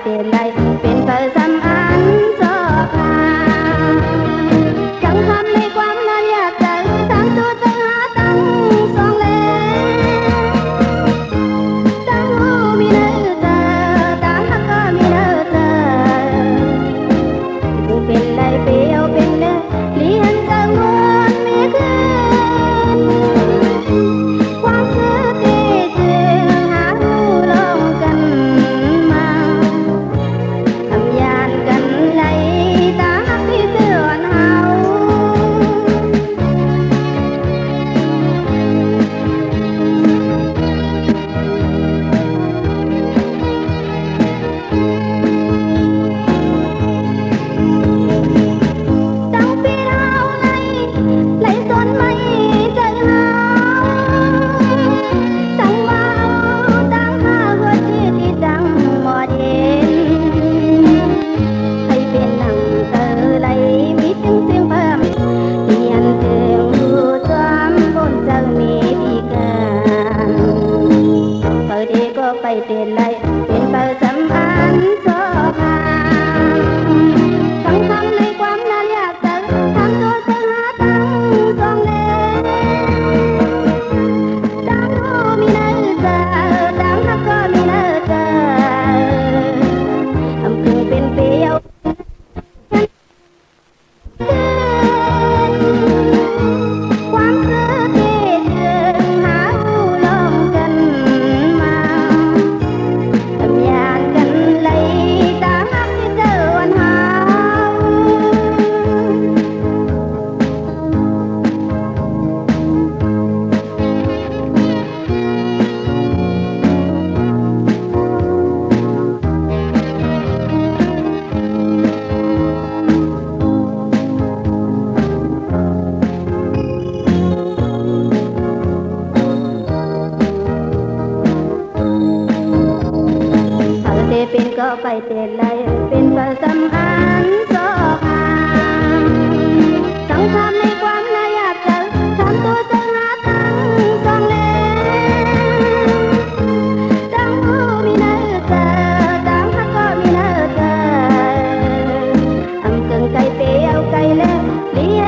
tiền đâyเป็นเปิดสำอันโซภาจังทำในความนั้นอยากจะทั้งตัวตั้งหาตั้งสองเลตั้งหูมีเนื้อเธอตั้งหักก็มีเนื้อเธอกูเป็นได้เปรียวเป็นเนื้อเลี้ยงจะงวนไม่คืนความซื่อที่จึงหาหูลงกันมาทำยานกันไหลตาหักที่เสื่อวันเฮาตั้งปีเราไหลต้นไม้ใจเฮาตั้งเบาตั้งหาหัวที่ที่ตั้งหมดเห็นให้เป็นหนังเธอไหลมีถึงเสียงเพิ่มเพียนถึงผู้จำบนเจ้ามีพิการเปิดเดก็ไปเต้นไหลเป็นเปิดสำอันโซภาทั้งทำในความนั้นอยากจะทั้งตัวจะหาตั้งสองเลตั้งหูมีเนื้อเธอตั้งหักก็มีเนื้อเธอทำคือเป็นเปรียวความซื่อที่จึงหาหูลงกันมาทำยานกันไหลตาหักที่เจอวันเฮาเอาเตเป็นก็ไปเต้นไหลเป็นเปิดสำอันโซภาต้องทำในความน่าอยากจะทำตัวจะหาตั้งสองเลตั้งหูมีเนื้อเธอตั้งหักก็มีเนื้อเธอทำเกินไกลเปรียวไกลแล้วเลี้ย